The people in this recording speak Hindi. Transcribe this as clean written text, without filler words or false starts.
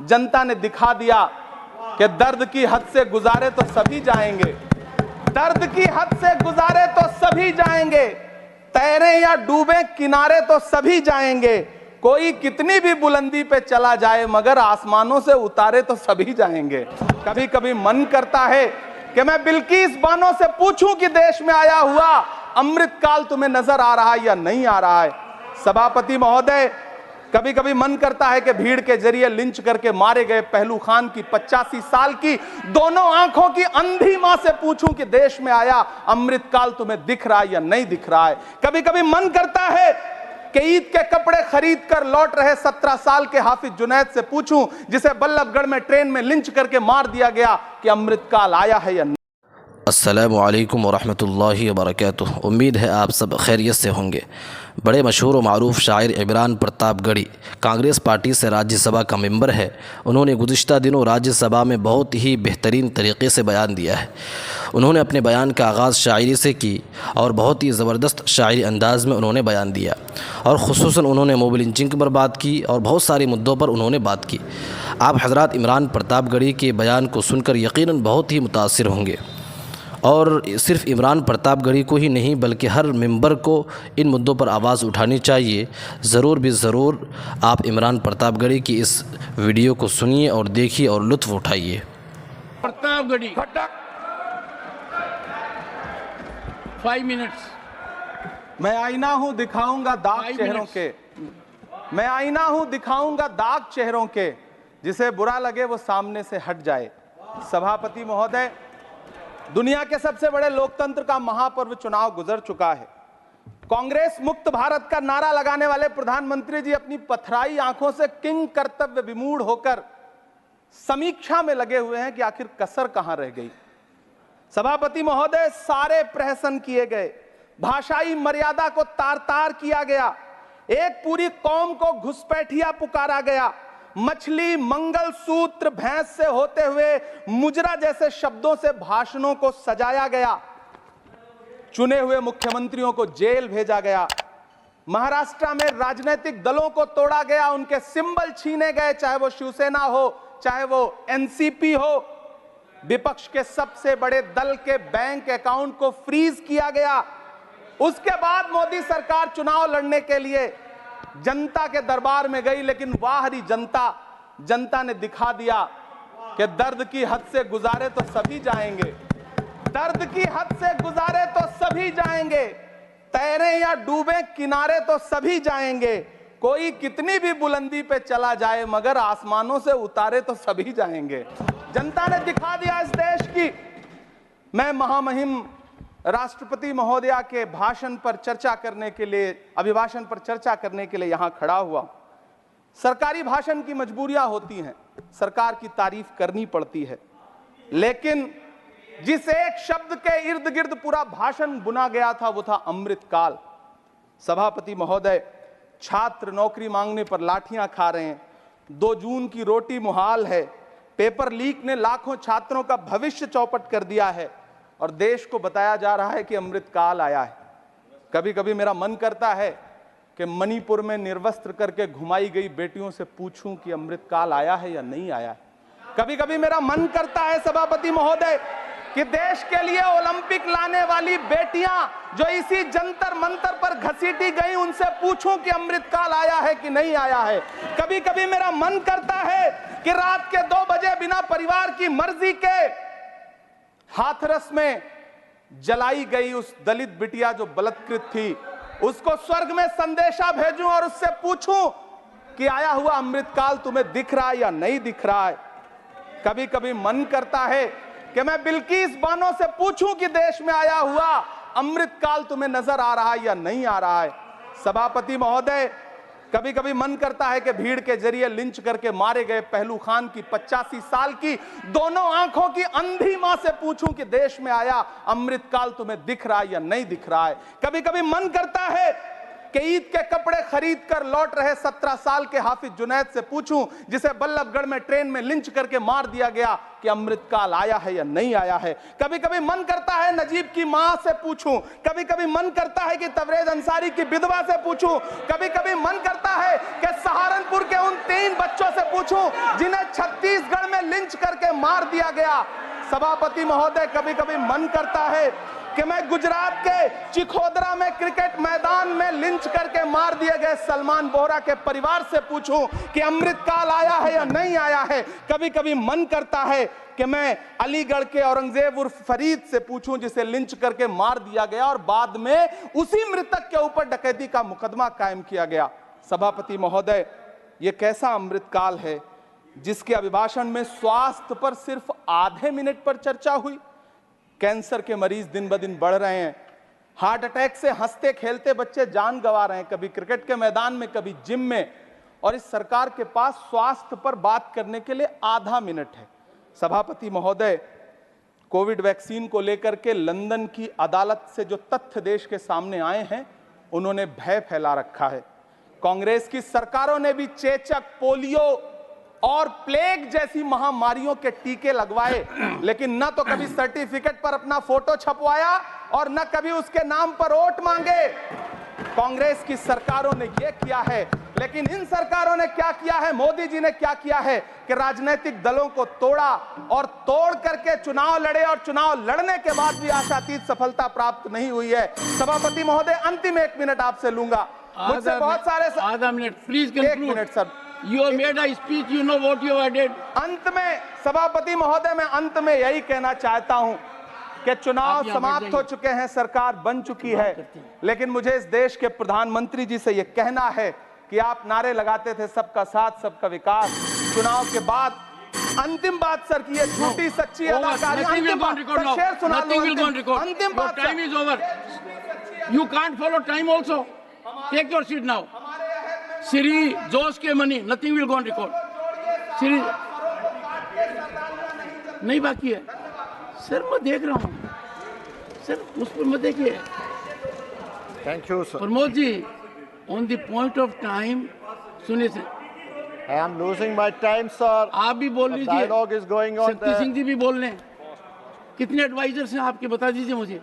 जनता ने दिखा दिया कि दर्द की हद से गुजारे तो सभी जाएंगे, दर्द की हद से गुजारे तो सभी जाएंगे, तैरे या डूबे किनारे तो सभी जाएंगे, कोई कितनी भी बुलंदी पे चला जाए मगर आसमानों से उतारे तो सभी जाएंगे। कभी कभी मन करता है कि मैं बिल्किस बानो से पूछूं कि देश में आया हुआ अमृतकाल तुम्हें नजर आ रहा है या नहीं आ रहा है। सभापति महोदय, कभी कभी मन करता है कि भीड़ के जरिए लिंच करके मारे गए पहलू खान की 85 साल की दोनों आंखों की अंधी मां से पूछूं कि देश में आया अमृतकाल तुम्हें दिख रहा है या नहीं दिख रहा है। कभी कभी मन करता है कि ईद के कपड़े खरीद कर लौट रहे 17 साल के हाफिज जुनैद से पूछूं, जिसे बल्लभगढ़ में ट्रेन में लिंच करके मार दिया गया, कि अमृतकाल आया है या नहीं। अस्सलामु अलैकुम वरहमतुल्लाहि वबरकातुह। उम्मीद है आप सब खैरियत से होंगे। बड़े मशहूर व मारूफ शायर इमरान प्रतापगढ़ी कांग्रेस पार्टी से राज्यसभा का मेंबर है। उन्होंने गुज़िश्ता दिनों राज्यसभा में बहुत ही बेहतरीन तरीक़े से बयान दिया है। उन्होंने अपने बयान का आगाज़ शायरी से की और बहुत ही ज़बरदस्त शायरी अंदाज़ में उन्होंने बयान दिया और ख़ुसूसन उन्होंने मोब लिंचिंग पर बात की और बहुत सारे मुद्दों पर उन्होंने बात की। आप हज़रात इमरान प्रतापगढ़ी के बयान को सुनकर यकीनन बहुत ही मुतासिर होंगे और सिर्फ इमरान प्रतापगढ़ी को ही नहीं बल्कि हर मेंबर को इन मुद्दों पर आवाज़ उठानी चाहिए। ज़रूर भी ज़रूर आप इमरान प्रतापगढ़ी की इस वीडियो को सुनिए और देखिए और लुत्फ़ उठाइए। प्रतापगढ़ी 5 मिनट्स। मैं आईना हूं दिखाऊंगा दाग चेहरों के, मैं आईना हूं दिखाऊंगा दाग चेहरों के, जिसे बुरा लगे वो सामने से हट जाए। सभापति महोदय, दुनिया के सबसे बड़े लोकतंत्र का महापर्व चुनाव गुजर चुका है। कांग्रेस मुक्त भारत का नारा लगाने वाले प्रधानमंत्री जी अपनी पथराई आंखों से किंग कर्तव्य विमूढ़ होकर समीक्षा में लगे हुए हैं कि आखिर कसर कहां रह गई। सभापति महोदय, सारे प्रहसन किए गए, भाषाई मर्यादा को तार तार किया गया, एक पूरी कौम को घुसपैठिया पुकारा गया, मछली, मंगल सूत्र, भैंस से होते हुए मुजरा जैसे शब्दों से भाषणों को सजाया गया, चुने हुए मुख्यमंत्रियों को जेल भेजा गया, महाराष्ट्र में राजनीतिक दलों को तोड़ा गया, उनके सिंबल छीने गए, चाहे वो शिवसेना हो चाहे वो एनसीपी हो, विपक्ष के सबसे बड़े दल के बैंक अकाउंट को फ्रीज किया गया। उसके बाद मोदी सरकार चुनाव लड़ने के लिए जनता के दरबार में गई, लेकिन वाहरी जनता ने दिखा दिया कि दर्द की हद से गुजारे तो सभी जाएंगे, दर्द की हद से गुजारे तो सभी जाएंगे, तैरे या डूबे किनारे तो सभी जाएंगे, कोई कितनी भी बुलंदी पे चला जाए मगर आसमानों से उतारे तो सभी जाएंगे। जनता ने दिखा दिया इस देश की। मैं महामहिम राष्ट्रपति महोदया के भाषण पर चर्चा करने के लिए, अभिभाषण पर चर्चा करने के लिए यहां खड़ा हुआ। सरकारी भाषण की मजबूरियां होती हैं, सरकार की तारीफ करनी पड़ती है, लेकिन जिस एक शब्द के इर्द गिर्द पूरा भाषण बुना गया था वो था अमृतकाल। सभापति महोदय, छात्र नौकरी मांगने पर लाठियां खा रहे हैं, 2 जून की रोटी मुहाल है, पेपर लीक ने लाखों छात्रों का भविष्य चौपट कर दिया है और देश को बताया जा रहा है कि अमृतकाल आया है। कभी कभी मेरा मन करता है कि मणिपुर में निर्वस्त्र करके घुमाई गई बेटियों से पूछूं कि अमृतकाल आया है या नहीं आया है। कभी कभी मेरा मन करता है सभापति महोदय कि देश के लिए ओलंपिक लाने वाली बेटियां जो इसी जंतर मंतर पर घसीटी गई, उनसे पूछूं कि अमृतकाल आया है कि नहीं आया है। कभी कभी मेरा मन करता है कि रात के 2 बजे बिना परिवार की मर्जी के हाथरस में जलाई गई उस दलित बिटिया जो बलात्कृत थी, उसको स्वर्ग में संदेशा भेजूं और उससे पूछूं कि आया हुआ अमृतकाल तुम्हें दिख रहा है या नहीं दिख रहा है। कभी कभी मन करता है कि मैं बिल्किस बानो से पूछूं कि देश में आया हुआ अमृतकाल तुम्हें नजर आ रहा है या नहीं आ रहा है। सभापति महोदय, कभी कभी मन करता है कि भीड़ के जरिए लिंच करके मारे गए पहलू खान की 85 साल की दोनों आंखों की अंधी मां से पूछूं कि देश में आया अमृतकाल तुम्हें दिख रहा है या नहीं दिख रहा है। कभी कभी मन करता है कि ईद के कपड़े खरीद कर लौट रहे 17 साल के हाफिज जुनैद से पूछूं, जिसे बल्लभगढ़ में ट्रेन में लिंच करके मार दिया गया, कि अमृतकाल आया है या नहीं आया है। कभी कभी मन करता है नजीब की मां से पूछूं, कभी कभी मन करता है कि तबरेज अंसारी की विधवा से पूछूं, कभी कभी मन करता है कि सहारनपुर के उन 3 बच्चों से पूछूं जिन्हें छत्तीसगढ़ में लिंच करके मार दिया गया। सभापति महोदय, कभी कभी मन करता है कि मैं गुजरात के चिखोदरा में क्रिकेट मैदान में लिंच करके मार दिए गए सलमान बोहरा के परिवार से पूछूं कि अमृतकाल आया है या नहीं आया है। कभी कभी मन करता है कि मैं अलीगढ़ के औरंगजेब उर्फ फरीद से पूछूं, जिसे लिंच करके मार दिया गया और बाद में उसी मृतक के ऊपर डकैती का मुकदमा कायम किया गया। सभापति महोदय, यह कैसा अमृतकाल है जिसके अभिभाषण में स्वास्थ्य पर सिर्फ आधे मिनट पर चर्चा हुई। कैंसर के मरीज दिन ब दिन बढ़ रहे हैं, हार्ट अटैक से हंसते खेलते बच्चे जान गंवा रहे हैं, कभी क्रिकेट के मैदान में, कभी जिम में, और इस सरकार के पास स्वास्थ्य पर बात करने के लिए आधा मिनट है। सभापति महोदय, कोविड वैक्सीन को लेकर के लंदन की अदालत से जो तथ्य देश के सामने आए हैं, उन्होंने भय फैला रखा है। कांग्रेस की सरकारों ने भी चेचक, पोलियो और प्लेग जैसी महामारियों के टीके लगवाए, लेकिन न तो कभी सर्टिफिकेट पर अपना फोटो छपवाया और न कभी उसके नाम पर वोट मांगे। कांग्रेस की सरकारों ने यह किया है, लेकिन इन सरकारों ने क्या किया है, मोदी जी ने क्या किया है कि राजनीतिक दलों को तोड़ा और तोड़ करके चुनाव लड़े, और चुनाव लड़ने के बाद भी आशातीत सफलता प्राप्त नहीं हुई है। सभापति महोदय, अंतिम 1 मिनट आपसे लूंगा, मुझसे बहुत सारे आधा minute please. 1 minute sir. You have made a speech, you know what you have did. अंत में सभापति महोदय, मैं अंत में यही कहना चाहता हूं कि चुनाव समाप्त हो चुके हैं, सरकार बन चुकी है, लेकिन मुझे इस देश के प्रधानमंत्री जी से यह कहना है कि आप नारे लगाते थे सबका साथ सबका विकास, चुनाव के बाद अंतिम बात सर की ये झूठी सच्ची अदाकारी, अंतिम बात शेर सुना लो, अंतिम बात, time is over, you can't follow time also, take your seat now. Shri Jose K Mani, nothing will go on record. Shri नहीं बाकी है सर, मैं देख रहा हूँ सर, उस पर मत देखिए। Thank you sir. Pramod ji, on the point of time सुनिए sir. I am losing my time sir. आप भी बोल लीजिए, dialogue is going on. Shakti Singh ji भी बोल लें। कितने एडवाइजर्स हैं आपके, बता दीजिए मुझे।